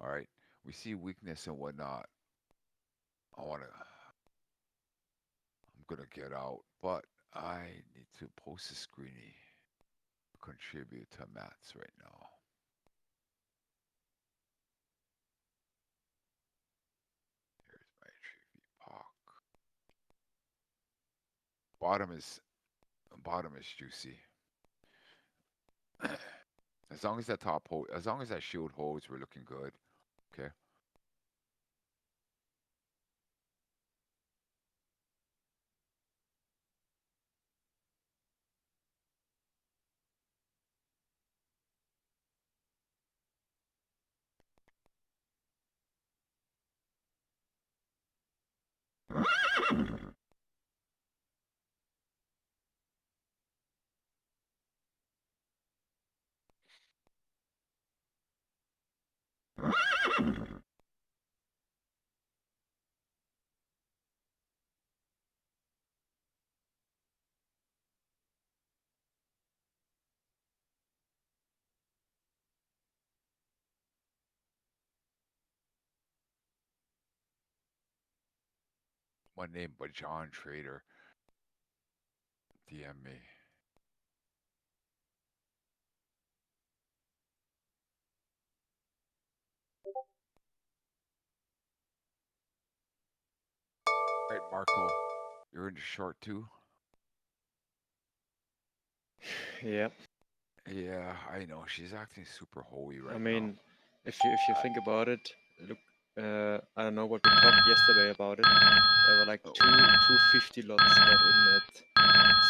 A: All right. We see weakness and whatnot. I'm gonna get out, but I need to post a screeny, contribute to Matt's right now. Here's my entry VPOC. Bottom is juicy. As long as that top hold, as long as that shield holds, we're looking good. Okay. One name, but John Trader. DM me. All right, Marco, you're into short too.
F: Yeah,
A: Yeah, I know. She's acting super holy right
F: I
A: now.
F: mean, if you think about it, look, I don't know what we talked yesterday about it. There were like
A: Oh.
F: 250 lots got in at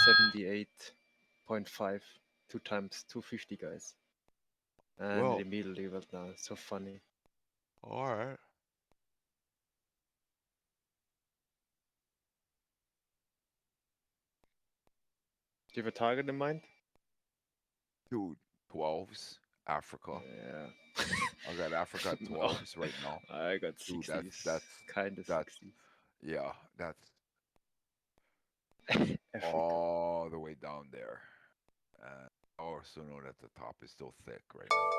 F: 78.5, 2 times 250 guys, and
A: Well,
F: it immediately went down. It's so funny.
A: all right.
F: Do you have a target in mind?
A: Dude, 12s, Africa.
F: Yeah.
A: I got Africa at
F: No,
A: 12s right now.
F: I got
A: Dude,
F: 60s, kind of
A: that's
F: 60s.
A: yeah, that's
F: Africa.
A: all the way down there. And I also know that the top is still thick right now.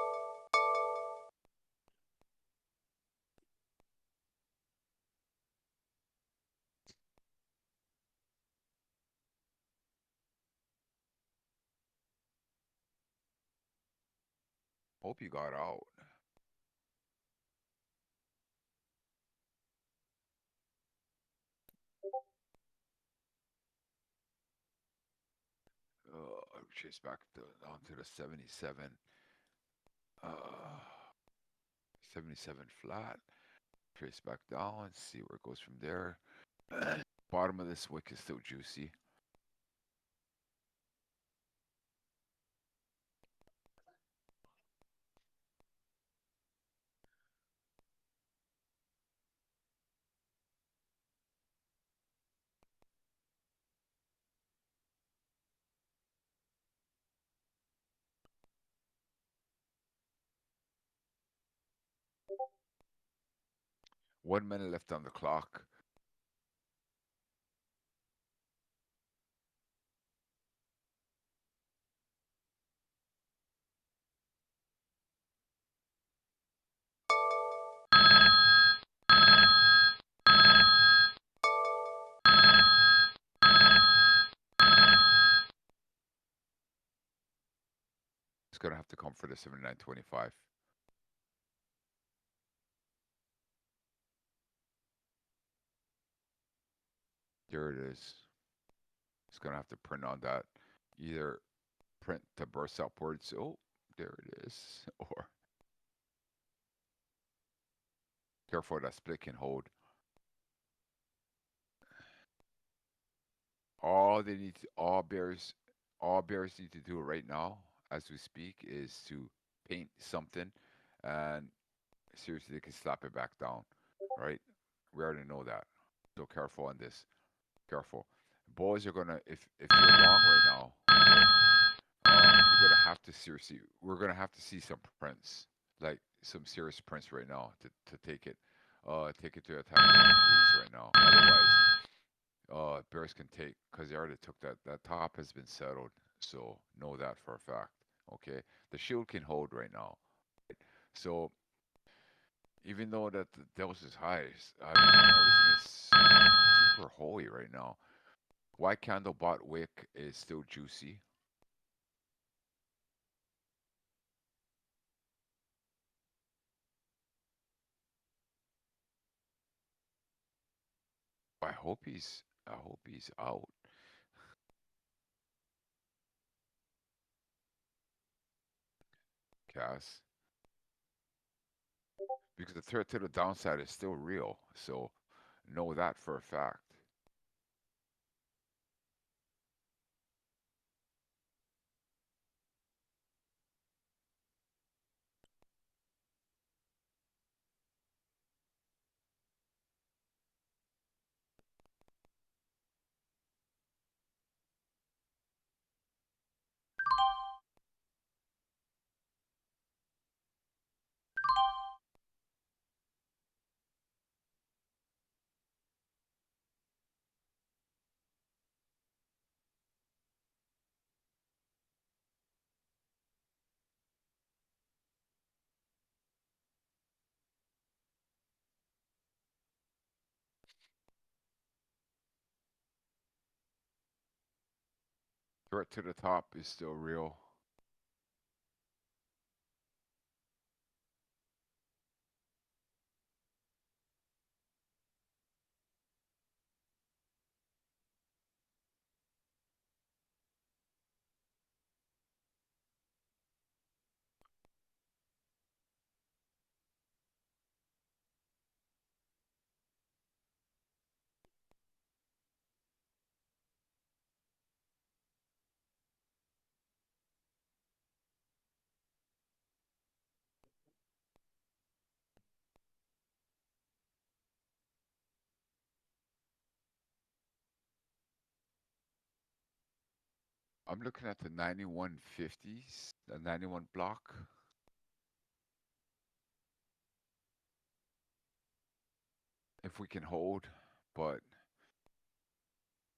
A: Hope you got out. Chase back down to the 77. 77 flat. Trace back down. See where it goes from there. Bottom of this wick is still juicy. One minute left on the clock. It's gonna have to come for the 79.25. There it is. It's gonna have to print on that. Either print to burst upwards. Oh, there it is. Or Careful, that split can hold. All bears need to do right now, as we speak, is to paint something, and seriously, they can slap it back down, right? We already know that. So careful on this. Careful. Boys are gonna, if you're long right now, okay, you're gonna have to seriously. We're gonna have to see some prints, like some serious prints right now to take it to attack 83s right now. Otherwise, Bears can take because they already took that. That top has been settled, so know that for a fact. Okay, the shield can hold right now. So even though that the dose is high, I mean everything is super holy right now. White candle bot wick is still juicy. I hope he's out. Cass. Because the threat to the downside is still real. So know that for a fact. Threat to the top is still real. I'm looking at the 9150s, the 91 block. If we can hold, but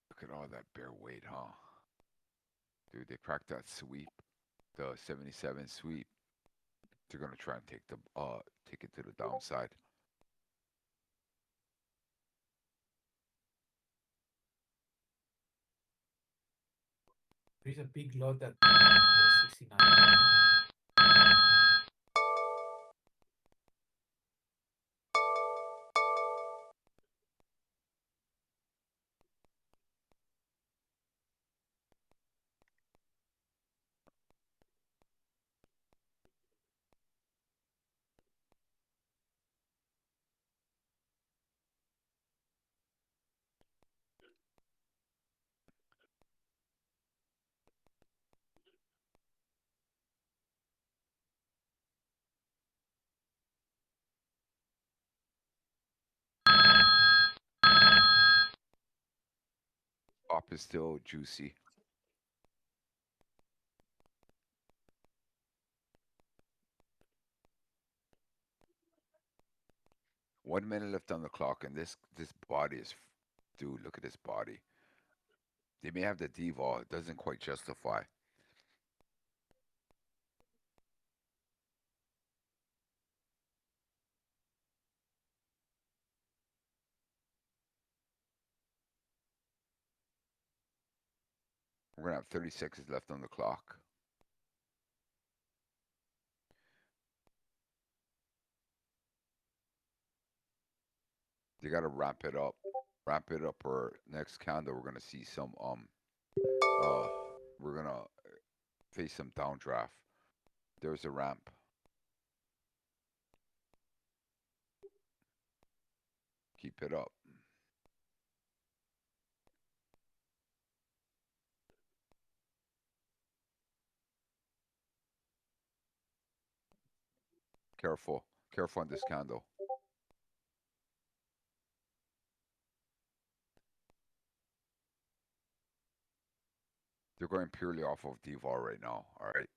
A: look at all that bear weight, huh? Dude, they cracked that sweep, the 77 sweep. They're gonna try and take it to the downside.
G: There's a big lot at 69.50.
A: Top is still juicy. One minute left on the clock, and this body is, dude. Look at this body. They may have the deval, it doesn't quite justify. We're gonna have 30 seconds left on the clock. They gotta ramp it up. Ramp it up, or next candle we're gonna see some we're gonna face some downdraft. There's a ramp. keep it up. Careful. Careful on this candle. They're going purely off of deval right now. All right.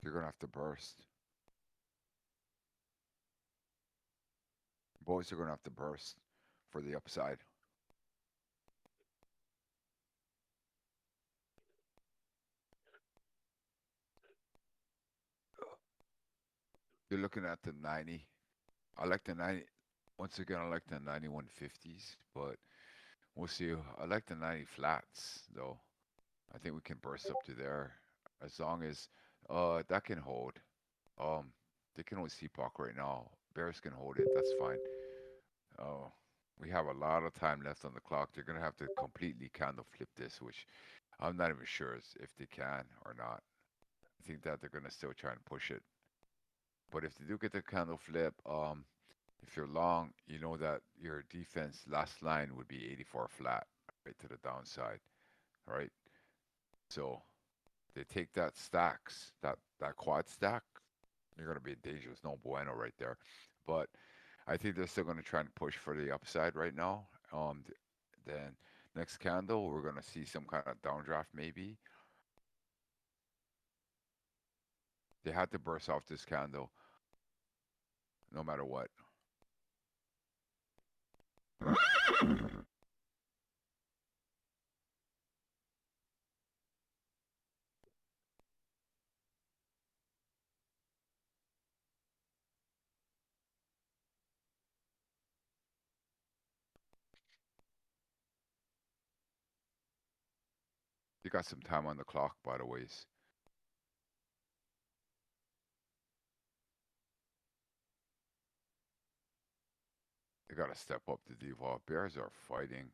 A: You're gonna have to burst. Boys are gonna have to burst for the upside. You're looking at the 90. I like the 90. Once again, I like the 9150s, but we'll see. I like the 90 flats though. I think we can burst up to there as long as that can hold. Um, they can hold CPOC right now. Bears can hold it. That's fine. Oh, we have a lot of time left on the clock. They're gonna have to completely candle flip this, which I'm not even sure if they can or not. I think that they're gonna still try and push it. But if they do get the candle flip, if you're long, you know that your defense last line would be 84 flat, right to the downside, right? So they take that stacks, that quad stack, you're gonna be in danger. It's no bueno right there. But I think they're still gonna try and push for the upside right now. Then next candle, we're gonna see some kind of downdraft maybe. They had to burst off this candle, no matter what. You got some time on the clock, by the ways. They gotta step up the default. Bears are fighting.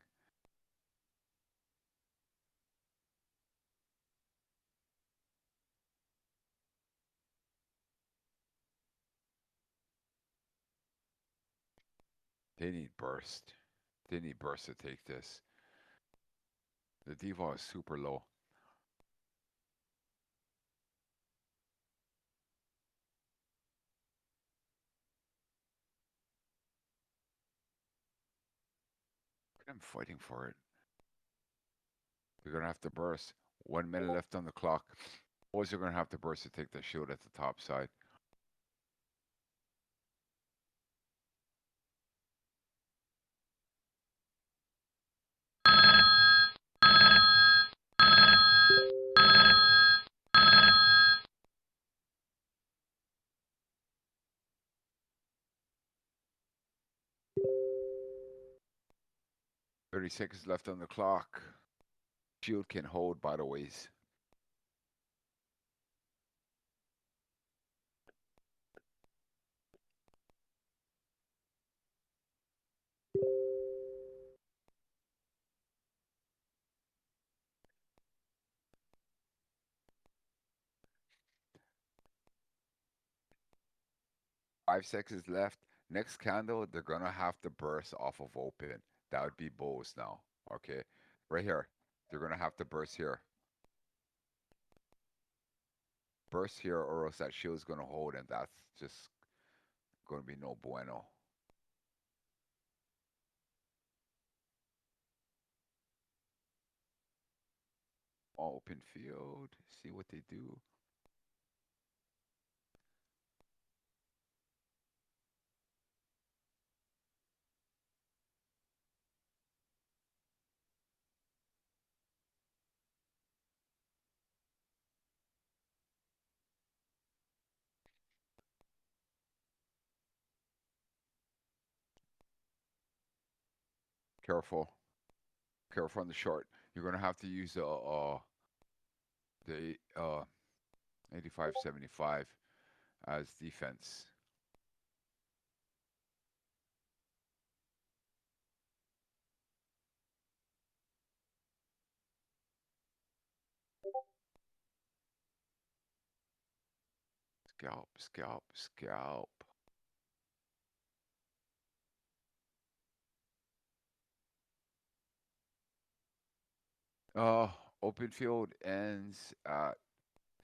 A: They need burst. They need burst to take this. The default is super low. I'm fighting for it. They're gonna have to burst. 1 minute left on the clock. Boys are gonna have to burst to take the shield at the top side. Thirty seconds left on the clock. Shield can hold, by the ways. 5 seconds left. Next candle, they're gonna have to burst off of open. That would be bulls now. Okay, right here. They're gonna have to burst here. Burst here, or else that shield's gonna hold, and that's just gonna be no bueno. Open field. See what they do. Careful. Careful on the short. You're gonna have to use the 85-75 as defense. Scalp, scalp, scalp. Uh, Open field ends at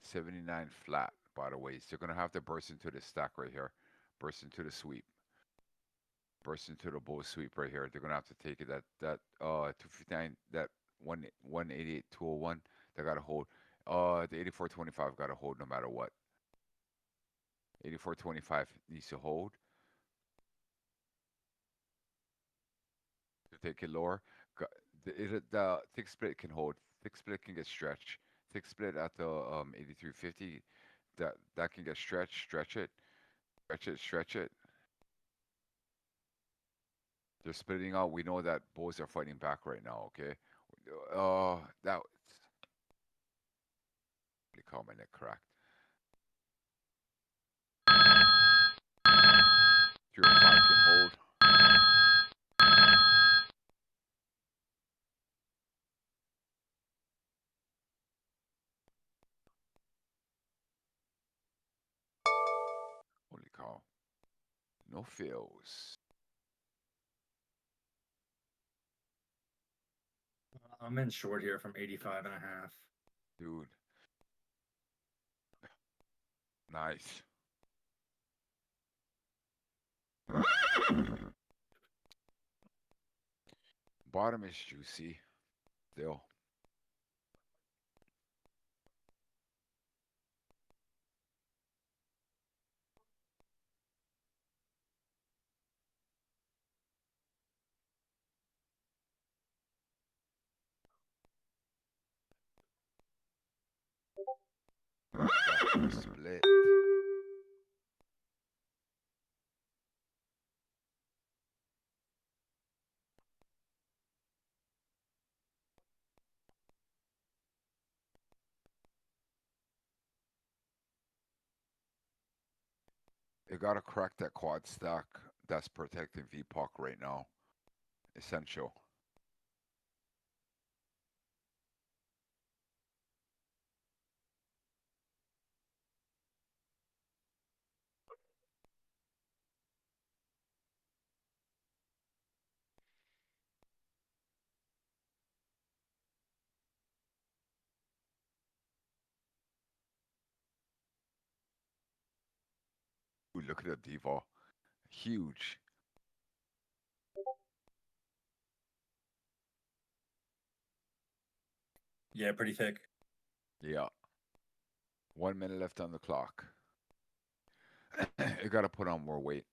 A: 79 flat, by the way. So you're gonna have to burst into the stack right here. Burst into the sweep. Burst into the bull sweep right here. They're gonna have to take it. That 259, that 188 201, they gotta hold. The 8425 gotta hold no matter what. 8425 needs to hold to take it lower. The thick split can hold. Thick split can get stretched. Thick split at the 8350, that can get stretched. Stretch it. Stretch it. Stretch it. They're splitting out. We know that bulls are fighting back right now. Okay. That. They call my neck cracked. 305 can hold. Holy cow. No fails.
C: I'm in short here from 85.5.
A: Dude. Nice. Bottom is juicy. Still. Split. You gotta crack that quad stack that's protecting VPOC right now. Essential. Ooh, look at the devo. Huge.
C: Yeah, pretty thick.
A: Yeah. 1 minute left on the clock. You gotta put on more weight.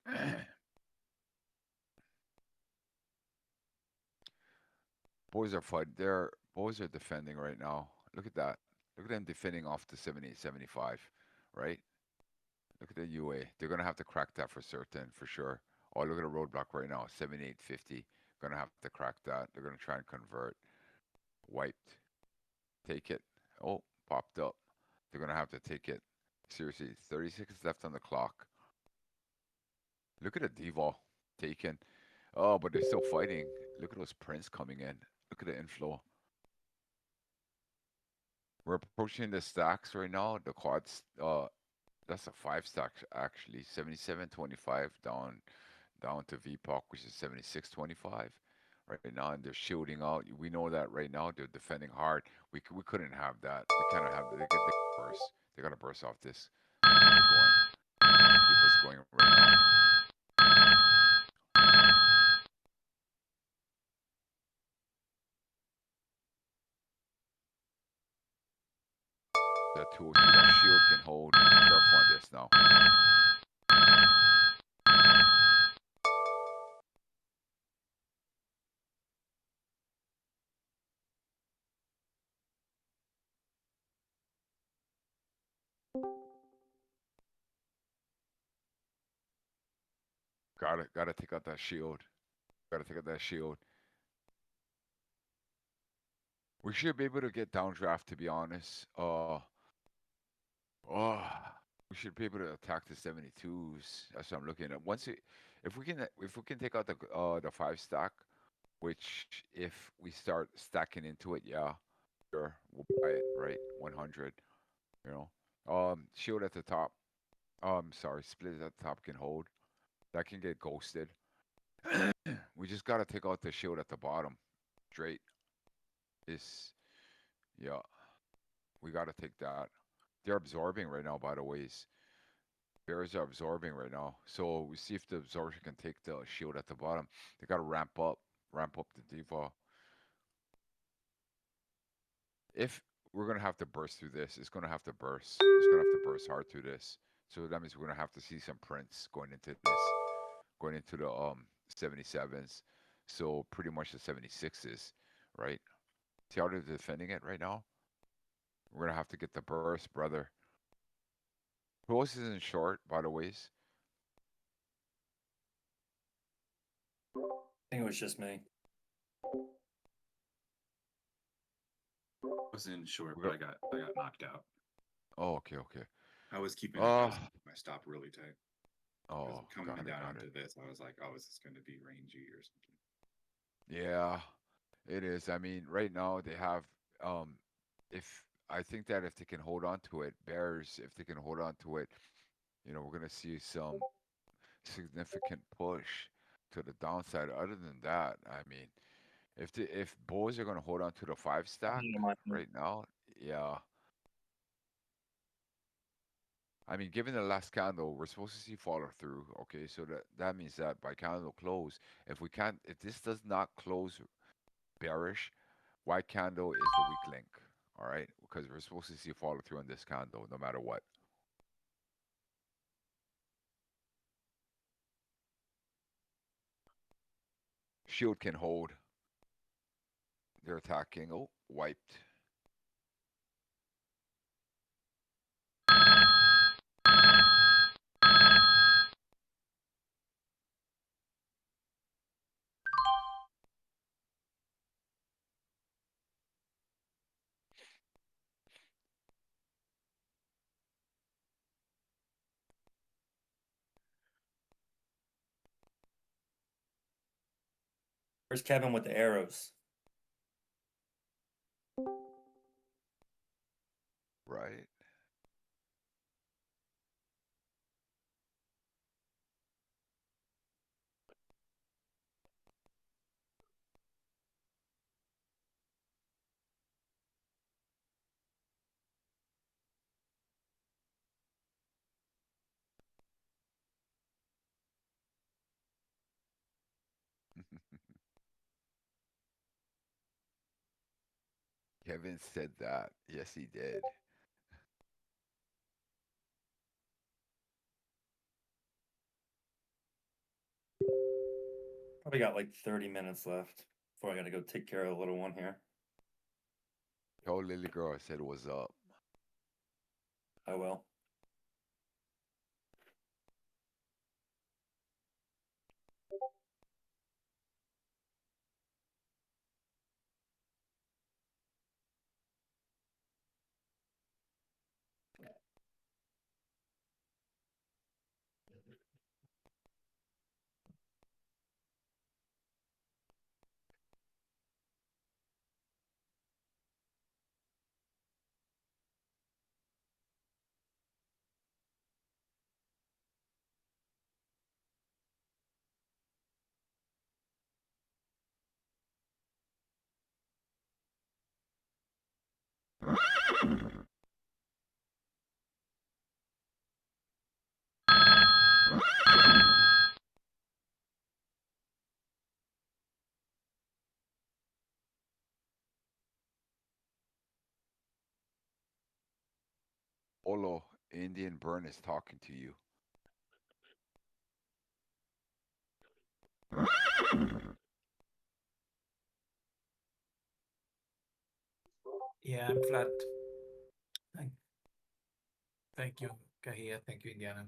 A: Boys are fighting. Boys are defending right now. Look at that. Look at them defending off the 78, 75, right? Look at the UA. They're gonna have to crack that for certain, for sure. Oh, look at the roadblock right now. 7850. Gonna have to crack that. They're gonna try and convert. Wiped. Take it. Oh, popped up. They're gonna have to take it. Seriously, 30 seconds left on the clock. Look at the devo taken. Oh, but they're still fighting. Look at those prints coming in. Look at the inflow. We're approaching the stacks right now. The quads, That's a 5 stack actually. 77.25 down to VPOC, which is 76.25 right now, and they're shielding out. We know that right now they're defending hard. We couldn't have that. We cannot have that. They burst. They gotta burst off this to keep it going. To keep us going right now. That 202, that shield can hold. Careful on this now. Gotta take out that shield. Gotta take out that shield. We should be able to get downdraft, to be honest. Oh, we should be able to attack the 72s. That's what I'm looking at. If we can take out the 5 stack, which if we start stacking into it, yeah, sure, we'll buy it, right? 100, you know. Shield at the top. Sorry, split at the top can hold. That can get ghosted. We just gotta take out the shield at the bottom. Straight. Is yeah. We gotta take that. They're absorbing right now, by the ways. Bears are absorbing right now. So we see if the absorption can take the shield at the bottom. They gotta ramp up the diva. If we're gonna have to burst through this, it's gonna have to burst. It's gonna have to burst hard through this. So that means we're gonna have to see some prints going into this, going into the 77s. So pretty much the 76s, right? See how they're defending it right now? We're gonna have to get the burst, brother. Who else isn't short, by the ways?
C: I think it was just me.
H: Wasn't short,
A: We
H: but
A: got-
H: I got knocked out.
A: Oh, okay.
H: I was keeping
A: Oh.
H: my stop really tight. I was
A: Oh,
H: coming
A: got it,
H: down
A: got
H: onto
A: it.
H: this. I was like, oh, is this going to be rangy or something?
A: Yeah, it is. I mean, right now they have if I think that if they can hold on to it, Bears, if they can hold on to it, we're gonna see some significant push to the downside. Other than that, I mean, if Bulls are gonna hold on to the 5 stack right now, yeah. I mean, given the last candle, we're supposed to see follow through. Okay, so that means that by candle close, if this does not close bearish, white candle is the weak link. All right, because we're supposed to see follow through on this candle, no matter what. Shield can hold. They're attacking. Oh, wiped.
C: Where's Kevin with the arrows?
A: Right. Kevin said that. Yes, he did.
C: Probably got like 30 minutes left before I gotta go take care of the little one here.
A: Told Lily girl I said what's up.
C: I will.
A: Olo, Indian Burn is talking to you.
G: Yeah, I'm flat. Thank, thank you, Kahia. Thank you, Indiana.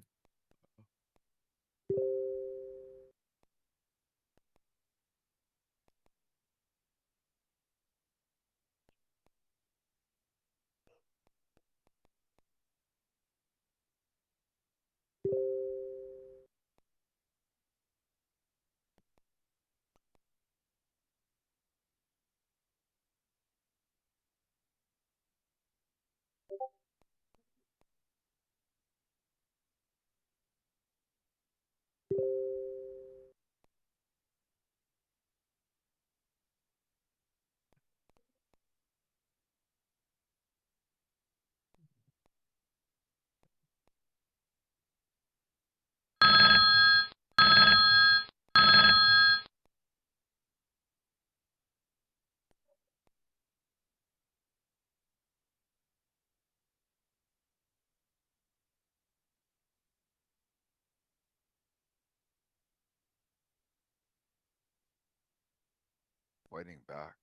A: Fighting back.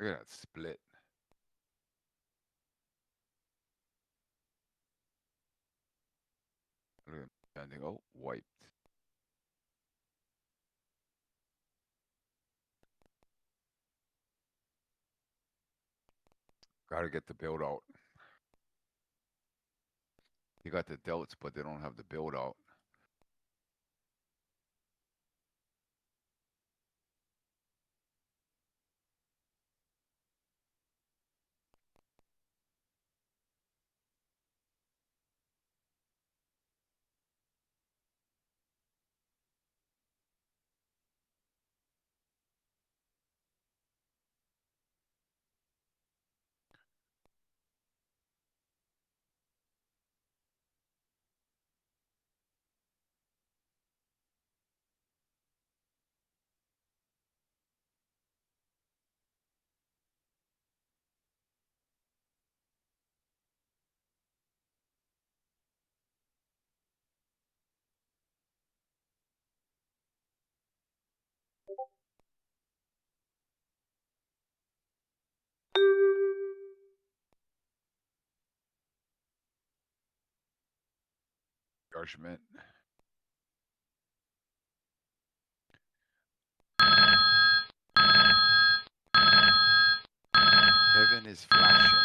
A: Look at that split. Look at him standing. Oh, wiped. Gotta get the build out. You got the delts, but they don't have the build out. Judgment. Kevin is flashing.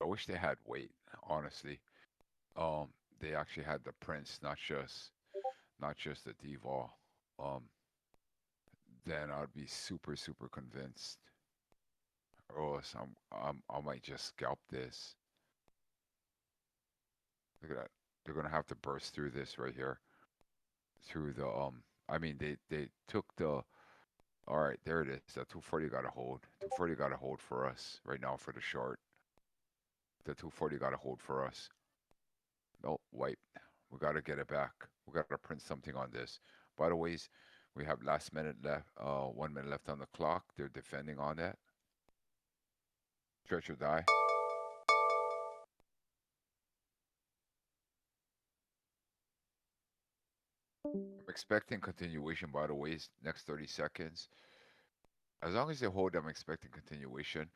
A: I wish they had weight, honestly. They actually had the prints, not just the deval. Then I'd be super convinced. Or else I might just scalp this. Look at that. They're gonna have to burst through this right here. Through the I mean they took the all right, there it is. That 240 got to hold. 240 got to hold for us right now for the short. The 240 got to hold for us. Nope, wipe. We got to get it back. We got to print something on this. By the ways, we have last minute left. 1 minute left on the clock. They're defending on that. Stretch or die. I'm expecting continuation. By the ways, next 30 seconds. As long as they hold, I'm expecting continuation.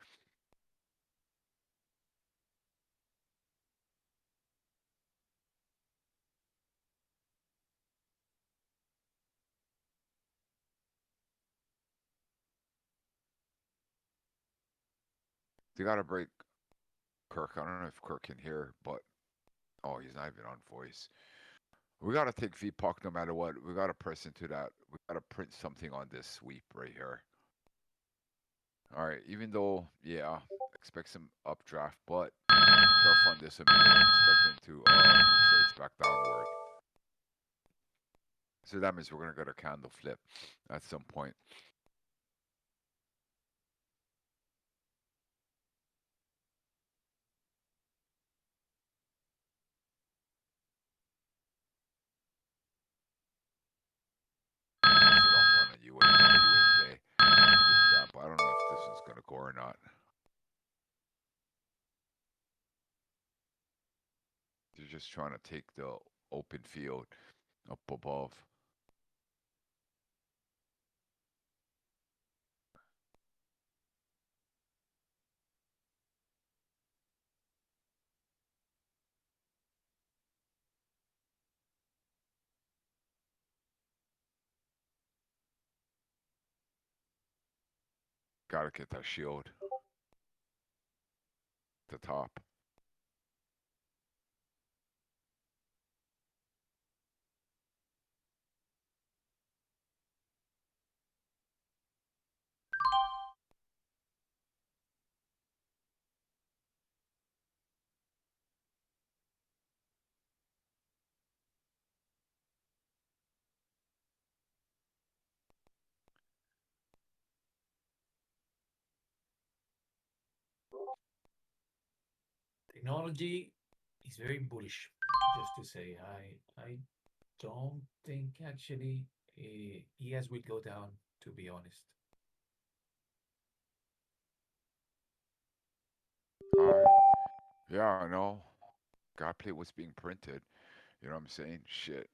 A: They got to break Kirk. I don't know if Kirk can hear, but oh, he's not even on voice. We got to take VPOC no matter what. We got to press into that. We got to print something on this sweep right here. All right, even though, yeah, expect some updraft, but careful on this. I'm expecting to retrace back downward. So that means we're going to get a candle flip at some point. Trace it off on a UA, WA play. That, but I don't know if this one's going to go or not. They're just trying to take the open field up above. Gotta get that shield. The top.
G: Technology is very bullish. Just to say, I don't think actually ES will go down. To be honest,
A: Alright. Yeah, I know. Gotta play what's being printed. You know what I'm saying? Shit.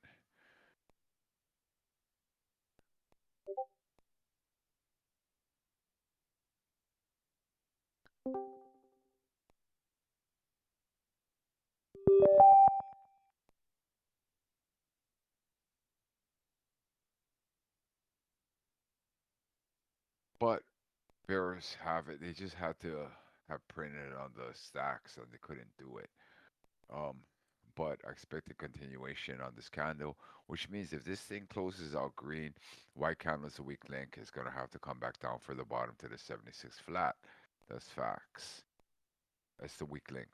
A: But Bears have it. They just had to have printed it on the stacks and they couldn't do it. Um, but I expect a continuation on this candle, which means if this thing closes out green, white candle's a weak link, it's gonna have to come back down for the bottom to the 76 flat. That's facts. That's the weak link.